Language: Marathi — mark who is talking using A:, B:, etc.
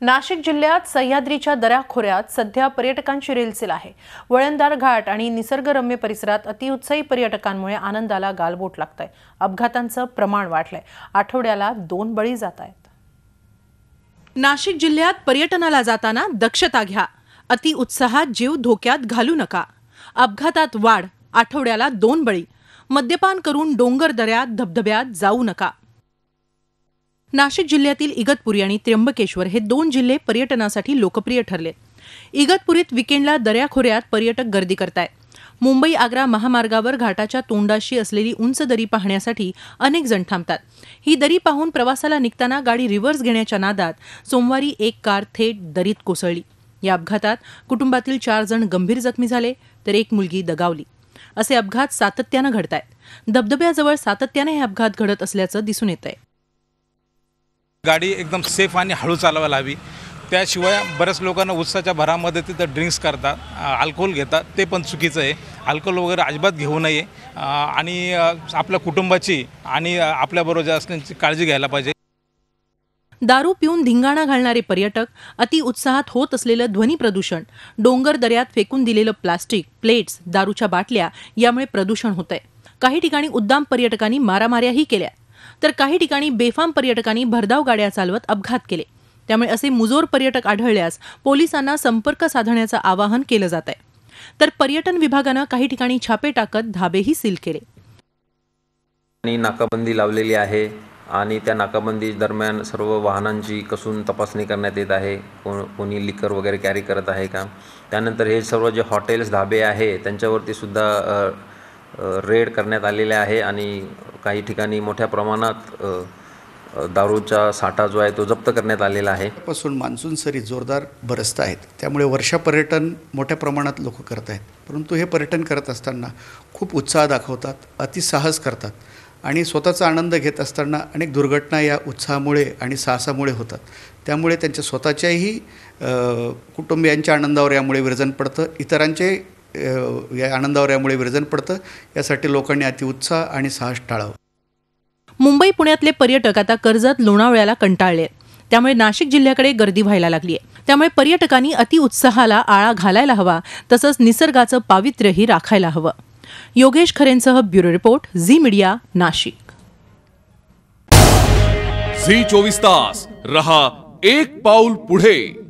A: नाशिक जिल्ह्यात सह्याद्रीच्या दऱ्याखोऱ्यात सध्या पर्यटकांची रेलचेल आहे। वळणदार घाट आणि निसर्गरम्य परिसरात अतिउत्साही पर्यटकांमुळे आनंदाला गालबोट लागतंय। अपघातांचं प्रमाण वाढलंय। आठवड्याला 2 बळी जात आहेत। नाशिक जिल्ह्यात पर्यटनाला जाताना दक्षता घ्या। अतिउत्साहात जीव धोक्यात घालू नका। अपघातात वाढ, आठवड्याला 2 बळी। मद्यपान करून डोंगर दऱ्यात धबधब्यात जाऊ नका। नाशिक जिल्ह्यातील इगतपुरी आणि त्र्यंबकेश्वर हे 2 जिल्हे पर्यटनासाठी लोकप्रिय ठरले। इगतपुरीत विकेंडला दऱ्याखोऱ्यात पर्यटक गर्दी करतायत। मुंबई आग्रा महामार्गावर घाटाच्या तोंडाशी असलेली उंच दरी पाहण्यासाठी अनेक जण थांबतात। ही दरी पाहून प्रवासाला निघताना गाडी रिव्हर्स घेण्याच्या नादात सोमवारी एक कार थेट दरीत कोसळली। या अपघातात कुटुंबातील 4 जण गंभीर जखमी झाले तर एक मुलगी दगावली। असे अपघात सातत्याने घडतायत। धबधब्याजवळ सातत्याने हे अपघात घडत असल्याचं दिसून येतंय।
B: गाडी एकदम सेफ आणि हळू चालवायला हवी। त्याशिवाय बऱ्याच लोकांना उत्साहाच्या भरामध्ये तिथं ड्रिंक्स करतात, अल्कोहोल घेतात, ते पण चुकीचं आहे। अल्कोहोल वगैरे अजिबात घेऊ नये आणि आपल्या कुटुंबाची आणि आपल्याबरोबर असण्याची काळजी घ्यायला पाहिजे।
A: दारू पिऊन धिंगाणा घालणारे पर्यटक, अति उत्साहात होत असलेलं ध्वनी प्रदूषण, डोंगर दऱ्यात फेकून दिलेलं प्लास्टिक, प्लेट्स, दारूच्या बाटल्या यामुळे प्रदूषण होतंय। काही ठिकाणी उद्दाम पर्यटकांनी मारामाऱ्याही केल्या, तर काही ठिकाणी बेफाम पर्यटकांनी भरधाव गाड्या चालवत अपघात केले। त्यामुळे असे मुजोर पर्यटक आढळल्यास पोलिसांना संपर्क साधण्याचं आवाहन केलं जात आहे। तर पर्यटन विभागानं काही ठिकाणी छापे टाकत धाबेही सील केले।
C: नाकाबंदी लावलेली आहे आणि त्या नाकाबंदी दरम्यान सर्व वाहनांची कसून तपासणी करण्यात येत आहे। कोणी लिकर वगैरे कॅरी करत आहे का। त्यानंतर हे सर्व जे हॉटेल्स धाबे आहे त्यांच्यावरती सुद्धा रेड करण्यात आलेले आहे आणि काही ठिकाणी मोठ्या प्रमाणात दारूचा साठा जो आहे तो जप्त करण्यात आलेला आहे।
D: पासून मान्सून सरी जोरदार बरसत आहेत, त्यामुळे वर्षा पर्यटन मोठ्या प्रमाणात लोक करत आहेत। परंतु हे पर्यटन करत असताना खूप उत्साह दाखवतात, अतिसाहस करतात आणि स्वतःचा आनंद घेत असताना अनेक दुर्घटना या उत्साहामुळे आणि साहसामुळे होतात। त्यामुळे त्यांच्या स्वतःच्याही कुटुंबियांच्या आनंदावर यामुळे विरजण पडतं, इतरांचे या आनंदावर यामुळे विरजण पडतं। यासाठी लोकांनी अतिउत्साह आणि साहस टाळावं।
A: मुंबई पुण्यातले पर्यटक आता कर्जत लोणावळ्याला कंटाळले, त्यामुळे नाशिक जिल्ह्याकडे गर्दी व्हायला लागली आहे। त्यामुळे पर्यटकांनी अतिउत्साहाला आळा घालायला हवा, तसंच निसर्गाचं पावित्र्यही राखायला हवं। योगेश खरेंसह bureau report, Zee media, Nashik.
E: Zee 24 तास रहा एक पाऊल पुढे।